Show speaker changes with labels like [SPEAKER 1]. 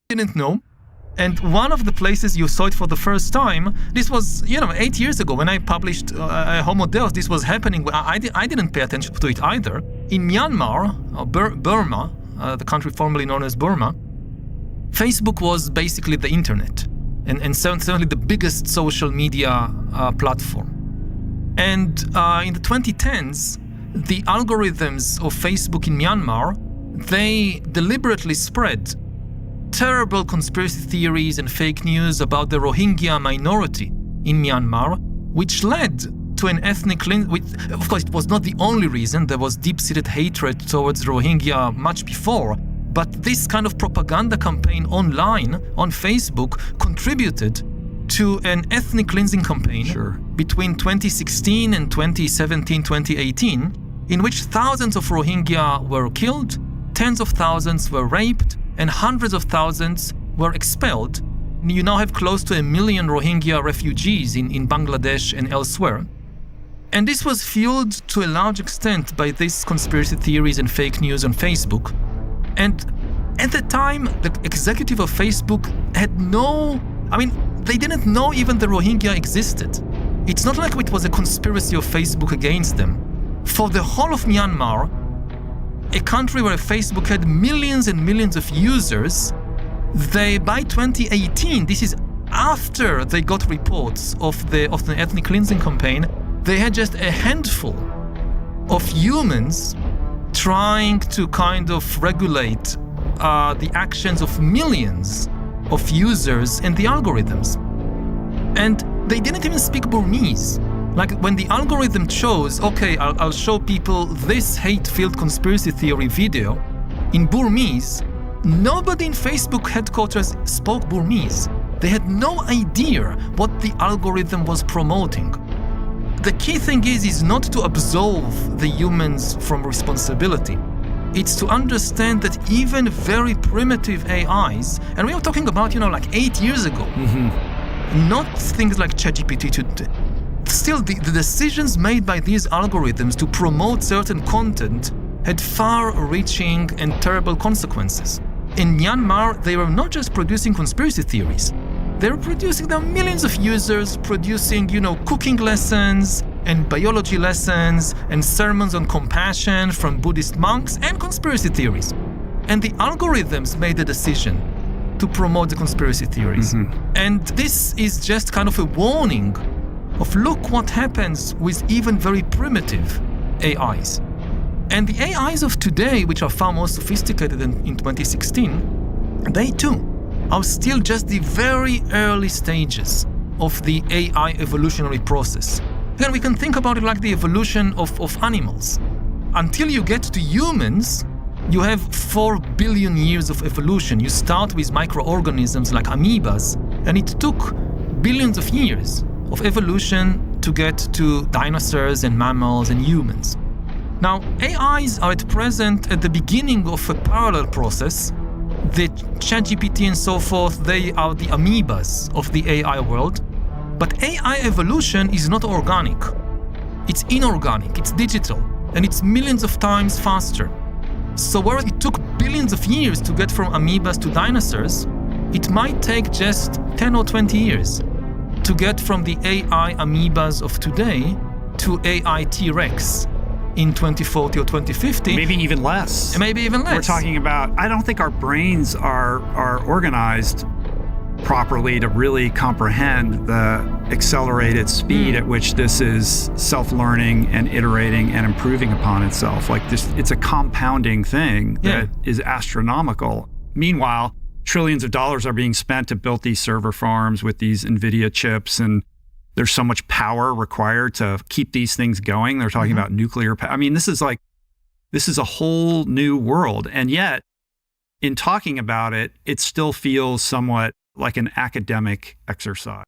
[SPEAKER 1] didn't know. And one of the places you saw it for the first time, this was, 8 years ago when I published Homo Deus, this was happening. I didn't pay attention to it either. In Myanmar, Burma, the country formerly known as Burma, Facebook was basically the internet, and certainly the biggest social media platform. And in the 2010s, the algorithms of Facebook in Myanmar, they deliberately spread terrible conspiracy theories and fake news about the Rohingya minority in Myanmar, which led to an ethnic cleansing. Of course, it was not the only reason. There was deep-seated hatred towards Rohingya much before. But this kind of propaganda campaign online, on Facebook, contributed to an ethnic cleansing campaign between 2016 and 2017, 2018, in which thousands of Rohingya were killed, tens of thousands were raped, and hundreds of thousands were expelled. You now have close to 1 million Rohingya refugees in Bangladesh and elsewhere. And this was fueled to a large extent by these conspiracy theories and fake news on Facebook. And at the time, the executive of Facebook they didn't know even the Rohingya existed. It's not like it was a conspiracy of Facebook against them. For the whole of Myanmar, a country where Facebook had millions and millions of users, by 2018, this is after they got reports of the ethnic cleansing campaign, they had just a handful of humans trying to kind of regulate the actions of millions of users and the algorithms. And they didn't even speak Burmese. Like when the algorithm chose, okay, I'll show people this hate-filled conspiracy theory video in Burmese, nobody in Facebook headquarters spoke Burmese. They had no idea what the algorithm was promoting. The key thing is not to absolve the humans from responsibility. It's to understand that even very primitive AIs, and we are talking about, 8 years ago, not things like ChatGPT today. Still, the decisions made by these algorithms to promote certain content had far-reaching and terrible consequences. In Myanmar, they were not just producing conspiracy theories. They were producing, there are millions of users producing, cooking lessons and biology lessons and sermons on compassion from Buddhist monks and conspiracy theories. And the algorithms made the decision to promote the conspiracy theories. And this is just kind of a warning of look what happens with even very primitive AIs. And the AIs of today, which are far more sophisticated than in 2016, they too are still just the very early stages of the AI evolutionary process. Again, we can think about it like the evolution of animals. Until you get to humans, you have 4 billion years of evolution. You start with microorganisms like amoebas, and it took billions of years of evolution to get to dinosaurs and mammals and humans. Now, AIs are at present at the beginning of a parallel process. The ChatGPT and so forth, they are the amoebas of the AI world. But AI evolution is not organic. It's inorganic, it's digital, and it's millions of times faster. So whereas it took billions of years to get from amoebas to dinosaurs, it might take just 10 or 20 years to get from the AI amoebas of today to AI T-Rex in 2040 or 2050.
[SPEAKER 2] Maybe even less.
[SPEAKER 1] We're
[SPEAKER 2] talking about, I don't think our brains are organized properly to really comprehend the accelerated speed at which this is self-learning and iterating and improving upon itself. Like this, it's a compounding thing that is astronomical. Meanwhile, trillions of dollars are being spent to build these server farms with these NVIDIA chips, and there's so much power required to keep these things going. They're talking about nuclear power. I mean, this is a whole new world. And yet, in talking about it, it still feels somewhat like an academic exercise.